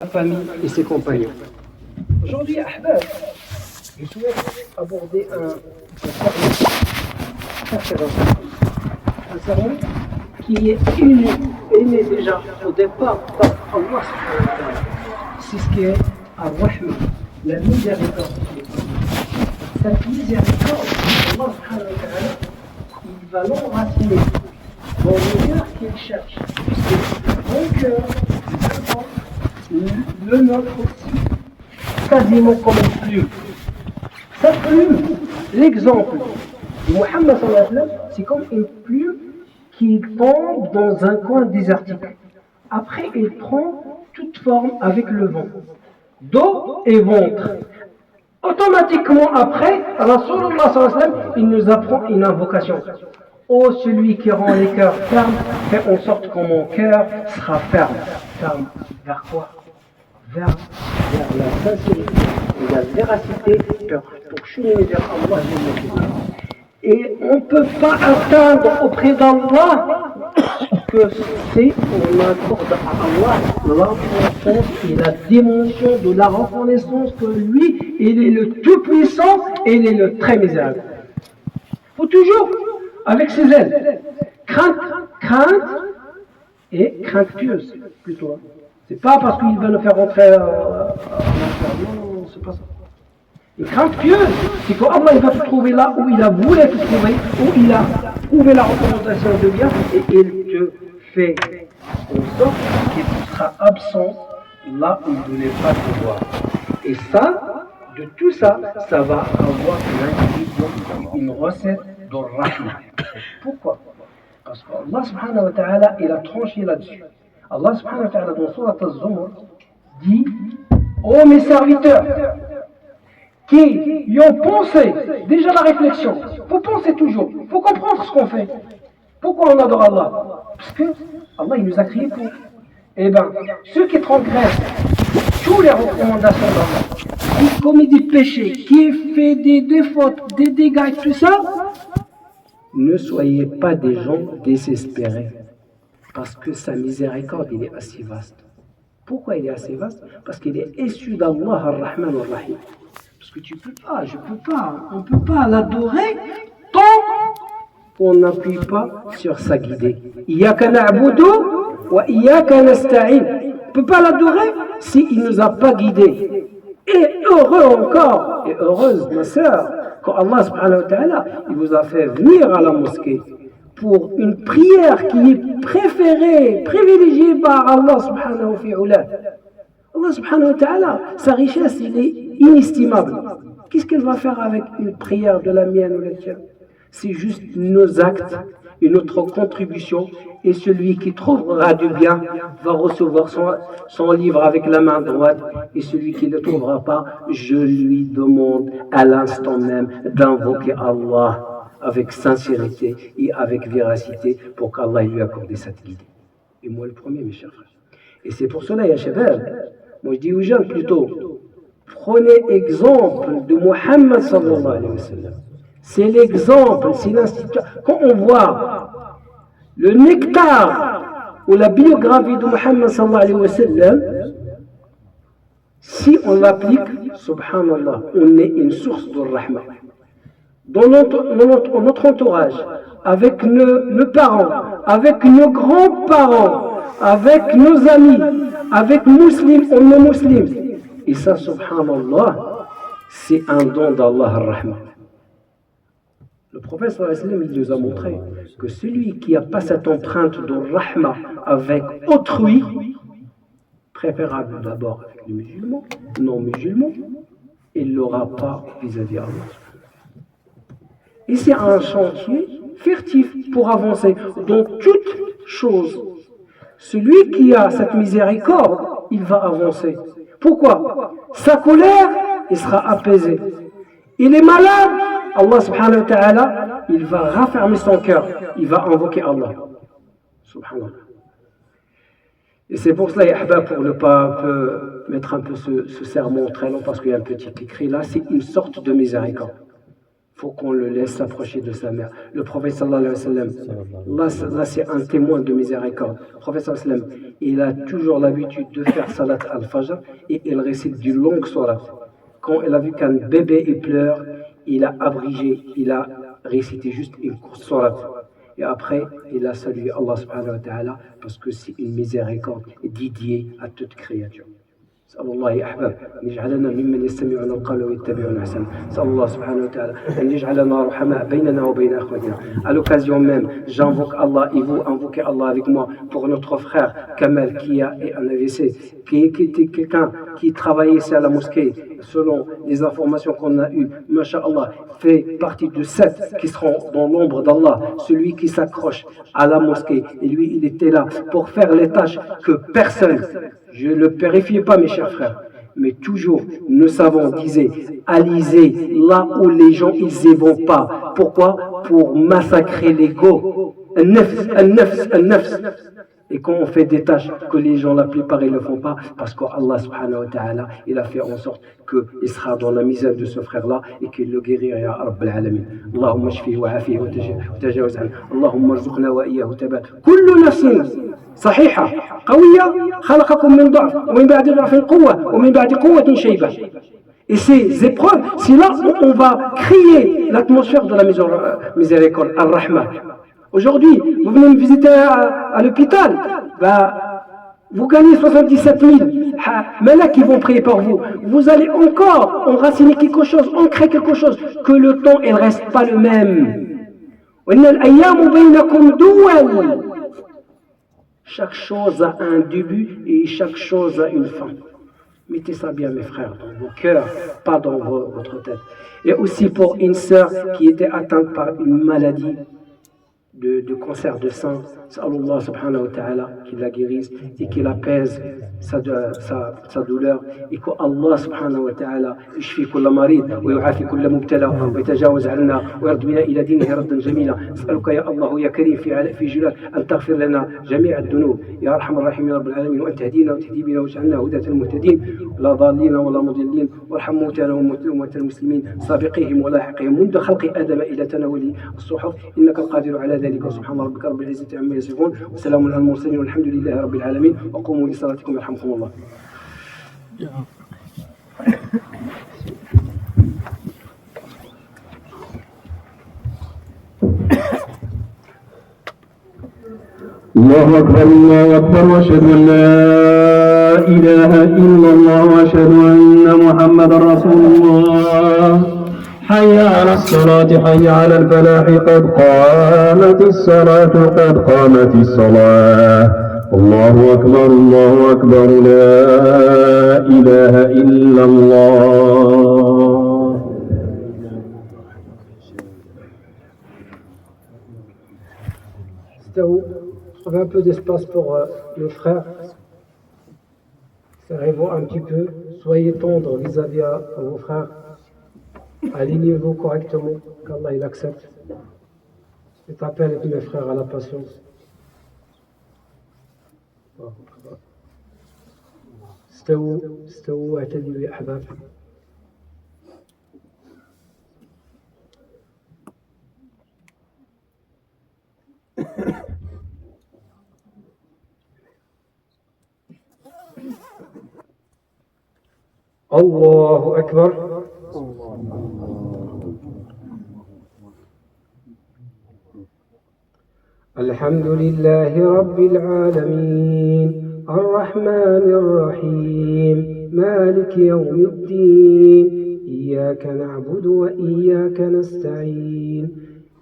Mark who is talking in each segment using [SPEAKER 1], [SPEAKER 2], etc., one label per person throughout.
[SPEAKER 1] famille et ses compagnons. Aujourd'hui, Ahbab, je souhaite aborder un sermon qui est aimé déjà au départ par Allah subhanahu wa ta'ala. C'est ce qui est Ar-Rahma, la miséricorde. Cette miséricorde, Allah subhanahu wa ta'ala, il va l'enraciner dans le cœur qu'il cherche. Puisque mon cœur, le nôtre aussi, quasiment comme une plume. Cette plume, l'exemple de Muhammad sallallahu alayhi wa sallam, c'est comme une plume qui tombe dans un coin désertique. Après, il prend toute forme avec le vent, dos et ventre. Automatiquement après, Rasulullah sallallahu alayhi wa sallam, il nous apprend une invocation. Ô celui qui rend les cœurs fermes, fais en sorte que mon cœur sera ferme. Ferme vers quoi? Vers la sincérité et la véracité pour cheminer vers Allah. Et on ne peut pas atteindre auprès d'Allah que c'est on accorde à Allah la reconnaissance et la dimension de la reconnaissance que lui, il est le tout-puissant et il est le très misérable. Il faut toujours, avec ses ailes, crainte et crainte pieuse plutôt. C'est pas parce qu'il va nous faire rentrer à l'enfer. Non, c'est pas ça. Une crainte pieuse, c'est qu'Allah il va te trouver là où il a voulu te trouver, où il a trouvé la représentation de bien, et il te fait en sorte qu'il sera absent là où il ne voulait pas te voir. Et ça, de tout ça, ça va avoir une recette de rahma. Pourquoi? Parce qu'Allah subhanahu wa ta'ala, il a tranché là-dessus. Allah subhanahu wa ta'ala dans Surat Al-Zumar dit: ô mes serviteurs qui y ont pensé, déjà la réflexion, il faut penser toujours, il faut comprendre ce qu'on fait. Pourquoi on adore Allah? Parce que Allah il nous a créés pour. Eh bien, ceux qui transgressent toutes les recommandations d'Allah, qui commet des péchés, qui fait des fautes, des dégâts et tout ça, ne soyez pas des gens désespérés. Parce que sa miséricorde, il est assez vaste. Pourquoi il est assez vaste? Parce qu'il est issu d'Allah ar-Rahman ar-Rahim. Parce que tu peux pas, je peux pas, on ne peut pas l'adorer tant qu'on n'appuie pas sur sa guidée. Iyyaka na'budu wa iyyaka nasta'in. On ne peut pas l'adorer s'il ne nous a pas guidés. Et heureux encore, et heureuse ma sœur, quand Allah subhanahu wa ta'ala, il vous a fait venir à la mosquée pour une prière qui est préférée, privilégiée par Allah subhanahu wa ta'ala. Allah subhanahu wa ta'ala, sa richesse, il est inestimable. Qu'est-ce qu'elle va faire avec une prière de la mienne ou la tienne? C'est juste nos actes et notre contribution. Et celui qui trouvera du bien va recevoir son livre avec la main droite. Et celui qui ne le trouvera pas, je lui demande à l'instant même d'invoquer Allah avec sincérité et avec véracité pour qu'Allah lui accorde cette guidée. Et moi le premier, mes chers frères. Et c'est pour cela, ya shabab, moi je dis aux jeunes plutôt, prenez exemple de Muhammad sallallahu alayhi wa sallam. C'est l'exemple, c'est l'institution. Quand on voit le nectar ou la biographie de Muhammad sallallahu alayhi wa sallam, si on l'applique, subhanallah, on est une source de rahma. Dans notre entourage, avec nos parents, avec nos grands-parents, avec nos amis, avec musulmans ou non musulmans. Et ça, subhanallah, c'est un don d'Allah ar-Rahman. Le prophète sallallahu alayhi wa sallam, il nous a montré que celui qui n'a pas cette empreinte de rahma avec autrui, préférable d'abord avec les musulmans, non musulmans, il ne l'aura pas vis-à-vis d'Allah. Et c'est un chantier furtif pour avancer dans toute chose. Celui qui a cette miséricorde, il va avancer. Pourquoi? Sa colère, il sera apaisé. Il est malade, Allah subhanahu wa ta'ala, il va raffermir son cœur. Il va invoquer Allah. Subhanallah. Et c'est pour cela, Ahbab, pour ne pas mettre un peu ce sermon très long, parce qu'il y a un petit écrit là, c'est une sorte de miséricorde. faut qu'on le laisse s'approcher de sa mère. Le prophète sallallahu alayhi wa sallam, là c'est un témoin de miséricorde. Le prophète sallallahu alayhi wa sallam, il a toujours l'habitude de faire salat al-fajr et il récite du long salat. Quand il a vu qu'un bébé il pleure, il a abrégé, il a récité juste une courte salat. Et après, il a salué Allah subhanahu wa ta'ala parce que c'est une miséricorde dédiée à toute créature. نسأل الله يا أحباب أن يجعلنا ممن يستمعون القول ويتبعون أحسنه. نسأل الله سبحانه وتعالى أن يجعلنا رحماء بيننا وبين أخواننا. À l'occasion même, j'invoque Allah et vous invoquez Allah avec moi pour notre frère Kamal qui a un AVC, qui était quelqu'un qui travaillait ici à la mosquée. Selon les informations qu'on a eues, Masha'Allah, fait partie de 7 qui seront dans l'ombre d'Allah, celui qui s'accroche à la mosquée. Et lui, il était là pour faire les tâches que personne, je ne le périfiais pas mes chers frères, mais toujours nous savons, disait, alisez là où les gens ils y vont pas. Pourquoi? Pour massacrer l'ego. Un nefs. Et quand on fait des tâches que les gens, la plupart, ils ne le font pas, parce qu'Allah subhanahu wa ta'ala, il a fait en sorte qu'il sera dans la misère de ce frère-là et qu'il le guérira, ya Rabbal Alamin. Allahumma shfihi wa afihi wa tajawaz anhu. Allahumma rzuqna wa iyyahu tabat. Kullu nafsin صحيحة قوية خلقكم من ضعف ومن بعد ضعف قوة ومن بعد قوة شيبة. Et ces épreuves, c'est là où on va créer l'atmosphère de la miséricorde, Ar-Rahma. Aujourd'hui, vous venez me visiter à l'hôpital, vous gagnez 77 000 malades qui vont prier pour vous. Vous allez encore enraciner quelque chose, ancrer quelque chose, que le temps ne reste pas le même. Chaque chose a un début et chaque chose a une fin. Mettez ça bien, mes frères, dans vos cœurs, pas dans votre tête. Et aussi pour une sœur qui était atteinte par une maladie de cancer de sein, Allah subhanahu wa ta'ala qu'il la guérisse et qu'il apaise sa douleur et qu'Allah subhanahu wa ta'ala يشفي كل مريض ويعافي كل مبتلى ويتجاوز عنا ويرد بنا إلى دينه ردا جميلا. نسألك يا الله يا كريم في جلال أن تغفر لنا جميع الذنوب يا أرحم الراحمين يا رب العالمين وأن تهدينا وتهدي بنا واجعلنا هداة المهتدين لا ضالين ولا مضلين وارحم موتانا وموتى المسلمين سابقيهم ولاحقهم منذ خلق آدم إلى تناول الصحف إنك القادر على ذلك وسبحان ربك رب العزة عما يصفون وسلام على المرسلين والحمد لله رب العالمين وقوموا لصلاتكم يرحمكم الله.
[SPEAKER 2] الله أكبر الله أكبر وأشهد أن لا إله إلا الله وأشهد أن محمدا رسول الله. حي على الصلاة حي على الفلاح قد قامت الصلاة قد قامت الصلاة. الله أكبر لا إله إلا الله.
[SPEAKER 1] Trouvez un peu d'espace pour nos frères. Serrez-vous un petit peu. Soyez tendres vis-à-vis de vos frères. Alignez-vous correctement, qu'Allah il accepte. Et appelle mes frères à la patience. استووا اعتدلوا يا أحباب. الله أكبر. الحمد لله رب العالمين الرحمن الرحيم مالك يوم الدين إياك نعبد وإياك نستعين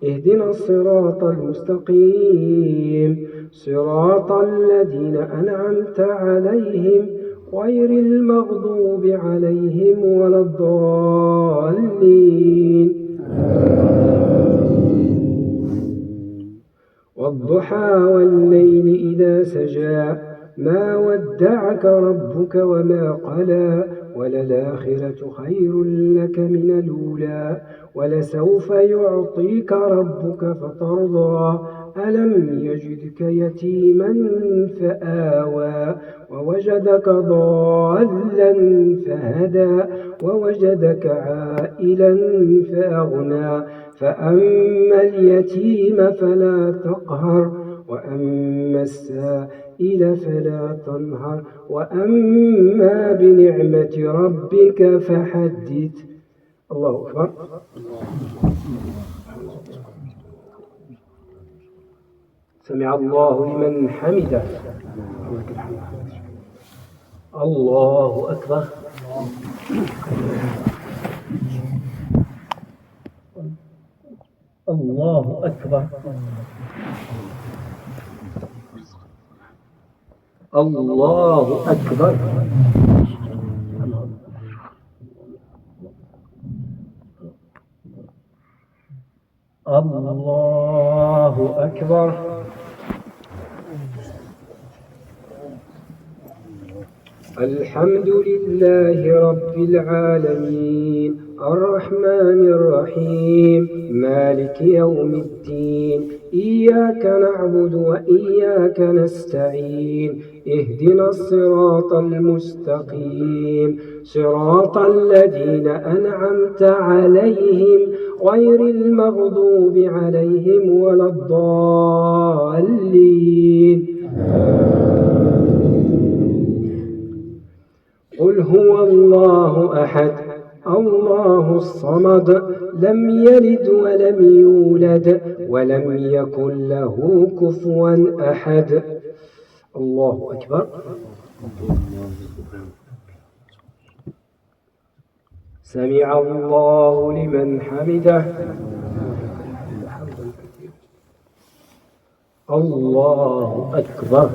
[SPEAKER 1] اهدنا الصراط المستقيم صراط الذين أنعمت عليهم غير المغضوب عليهم ولا الضالين. والضحى والليل إذا سجى ما ودعك ربك وما قلى وللآخرة خير لك من الأولى ولسوف يعطيك ربك فترضى
[SPEAKER 3] ألم يجدك يتيما فآوى ووجدك ضالا فهدى ووجدك عائلا فأغنى فأما اليتيم فلا تقهر وأما السائل فلا تنهر وأما بنعمة ربك فحدث. الله أكبر. سمع الله لمن حمده. الله أكبر. الله أكبر. الله أكبر. الله أكبر. الحمد لله رب العالمين الرحمن الرحيم مالك يوم الدين إياك نعبد وإياك نستعين اهدنا الصراط المستقيم صراط الذين أنعمت عليهم غير المغضوب عليهم ولا الضالين. قل هو الله أحد الله الصمد لم يلد ولم يولد ولم يكن له كفوا أحد. الله أكبر. سمع الله لمن حمده. الله أكبر.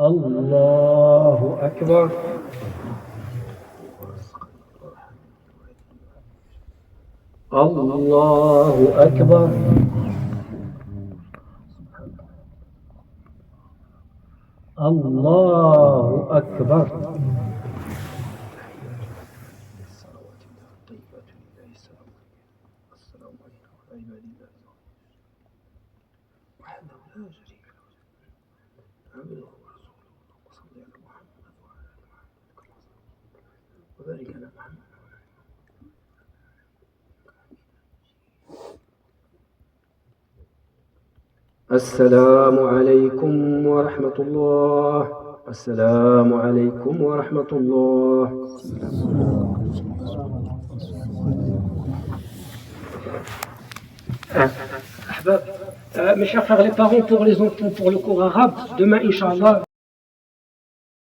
[SPEAKER 3] الله أكبر. الله أكبر. الله أكبر. السلام عليكم ورحمة الله. السلام عليكم ورحمة الله.
[SPEAKER 1] Ahbab, mes chers frères les parents, pour les enfants, pour le cours arabe, demain, Inch'Allah,